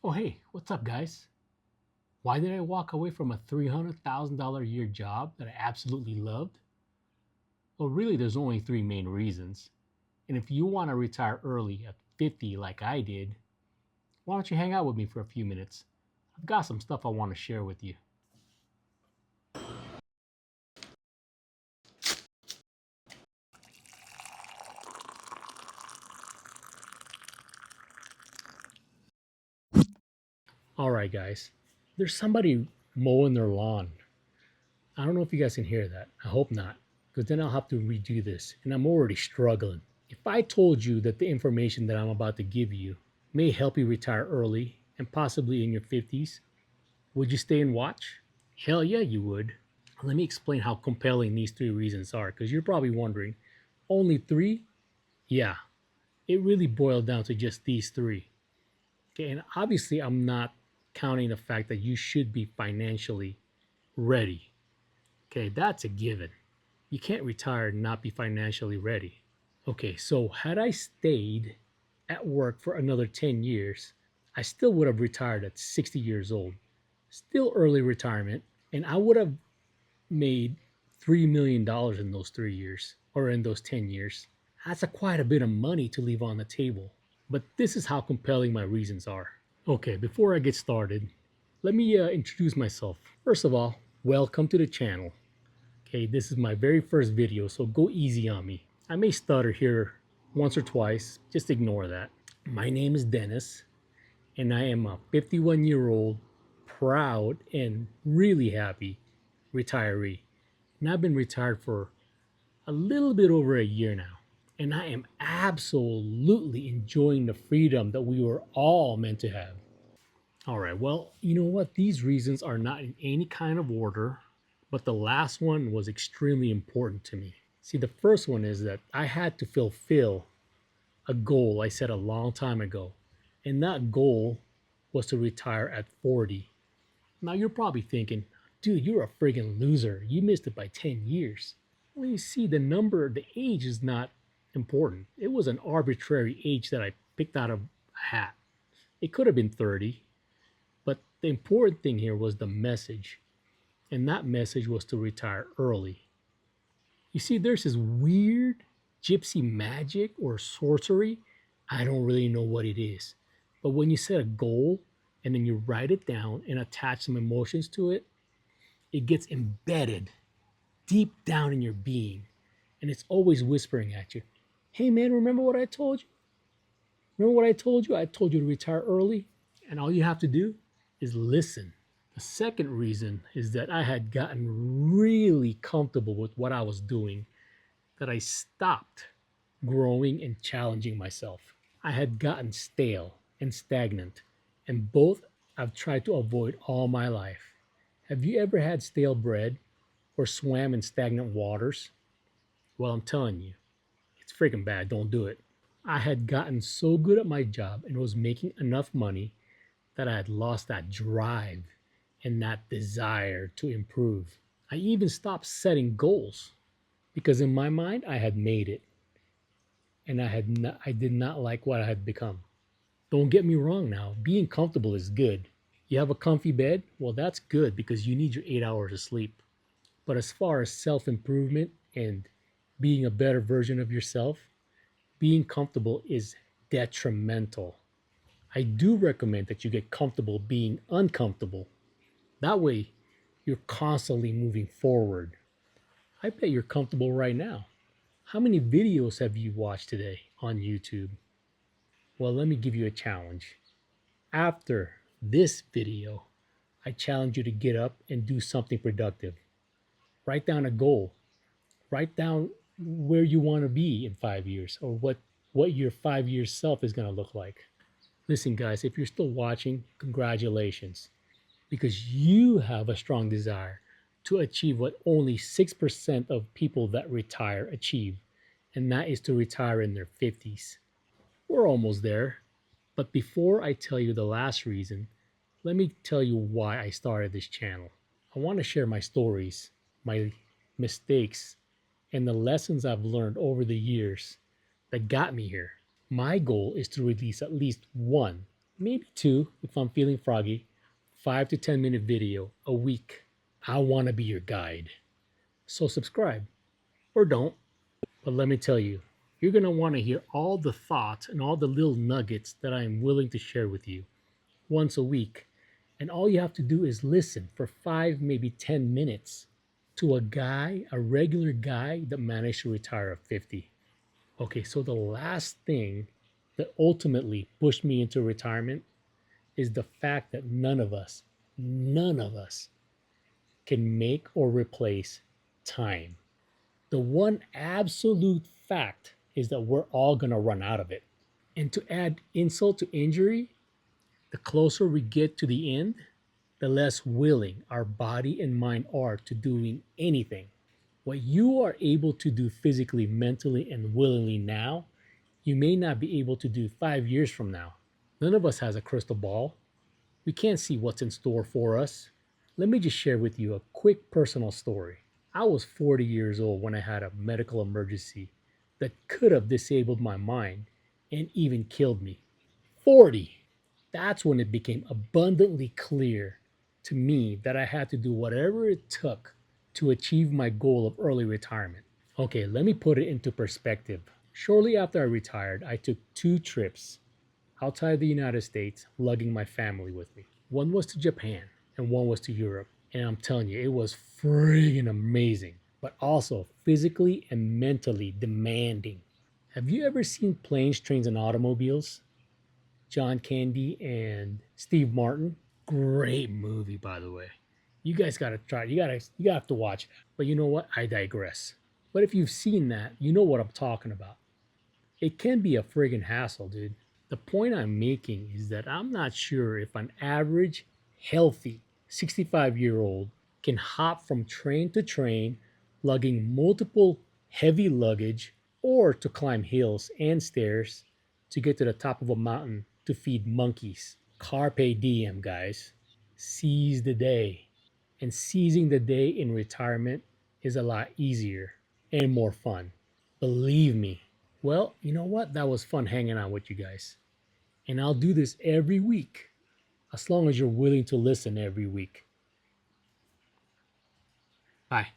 Oh, hey, what's up, guys? Why did I walk away from a $300,000 a year job that I absolutely loved? Well, really, there's only three main reasons. And if you want to retire early at 50 like I did, why don't you hang out with me for a few minutes? I've got some stuff I want to share with you. All right, guys, there's somebody mowing their lawn. I don't know if you guys can hear that. I hope not, because then I'll have to redo this, and I'm already struggling. If I told you that the information that I'm about to give you may help you retire early and possibly in your 50s, would you stay and watch? Hell yeah, you would. Let me explain how compelling these three reasons are, because you're probably wondering, only three? Yeah, it really boiled down to just these three. Okay, and obviously, I'm not counting the fact that you should be financially ready. Okay, that's a given. You can't retire and not be financially ready. Okay, so had I stayed at work for another 10 years, I still would have retired at 60 years old. Still early retirement, and I would have made $3 million in those 3 years or in those 10 years. That's quite a bit of money to leave on the table. But this is how compelling my reasons are. Okay, before I get started, let me introduce myself. First of all, welcome to the channel. Okay, this is my very first video, so go easy on me. I may stutter here once or twice, just ignore that. My name is Dennis, and I am a 51-year-old, proud and really happy retiree. And I've been retired for a little bit over a year now. And I am absolutely enjoying the freedom that we were all meant to have. All right, well, you know what? These reasons are not in any kind of order, but the last one was extremely important to me. See, the first one is that I had to fulfill a goal I set a long time ago. And that goal was to retire at 40. Now you're probably thinking, dude, you're a friggin' loser. You missed it by 10 years. Well, you see, the age is not important. It was an arbitrary age that I picked out of a hat. It could have been 30, but the important thing here was the message. And that message was to retire early. You see, there's this weird gypsy magic or sorcery. I don't really know what it is. But when you set a goal and then you write it down and attach some emotions to it, it gets embedded deep down in your being. And it's always whispering at you, hey man, remember what I told you? Remember what I told you? I told you to retire early. And all you have to do is listen. The second reason is that I had gotten really comfortable with what I was doing, that I stopped growing and challenging myself. I had gotten stale and stagnant, and both I've tried to avoid all my life. Have you ever had stale bread or swam in stagnant waters? Well, I'm telling you, it's freaking bad. Don't do it. I had gotten so good at my job and was making enough money that I had lost that drive and that desire to improve. I even stopped setting goals because in my mind I had made it, and I did not like what I had become. Don't get me wrong now, being comfortable is good. You have a comfy bed? Well, that's good because you need your 8 hours of sleep. But as far as self-improvement and being a better version of yourself, being comfortable is detrimental. I do recommend that you get comfortable being uncomfortable. That way, you're constantly moving forward. I bet you're comfortable right now. How many videos have you watched today on YouTube? Well, let me give you a challenge. After this video, I challenge you to get up and do something productive. Write down a goal. Write down where you want to be in 5 years, or what your 5 year self is going to look like. Listen, guys, if you're still watching, congratulations, because you have a strong desire to achieve what only 6% of people that retire achieve, and that is to retire in their 50s. We're almost there. But before I tell you the last reason, let me tell you why I started this channel. I want to share my stories, my mistakes, and the lessons I've learned over the years that got me here. My goal is to release at least one maybe two if I'm feeling froggy, 5 to 10 minute video a week. I want to be your guide. So subscribe or don't. But let me tell you, you're going to want to hear all the thoughts and all the little nuggets that I am willing to share with you once a week. And all you have to do is listen for 5, maybe 10 minutes to a guy, a regular guy that managed to retire at 50. Okay, so the last thing that ultimately pushed me into retirement is the fact that none of us can make or replace time. The one absolute fact is that we're all going to run out of it. And to add insult to injury, the closer we get to the end, the less willing our body and mind are to doing anything. What you are able to do physically, mentally, and willingly now, you may not be able to do 5 years from now. None of us has a crystal ball. We can't see what's in store for us. Let me just share with you a quick personal story. I was 40 years old when I had a medical emergency that could have disabled my mind and even killed me. 40! That's when it became abundantly clear to me that I had to do whatever it took to achieve my goal of early retirement. Okay, let me put it into perspective. Shortly after I retired, I took 2 trips outside the United States, lugging my family with me. One was to Japan and one was to Europe. And I'm telling you, it was friggin' amazing, but also physically and mentally demanding. Have you ever seen Planes, Trains, and Automobiles? John Candy and Steve Martin. Great movie, by the way. You guys gotta try it. You gotta have to watch it. But you know what? I digress. But if you've seen that, you know what I'm talking about. It can be a friggin' hassle, dude. The point I'm making is that I'm not sure if an average, healthy 65-year-old can hop from train to train, lugging multiple heavy luggage, or to climb hills and stairs to get to the top of a mountain to feed monkeys. Carpe diem, guys. Seize the day. And seizing the day in retirement is a lot easier and more fun. Believe me. Well, you know what? That was fun hanging out with you guys. And I'll do this every week as long as you're willing to listen every week. Bye.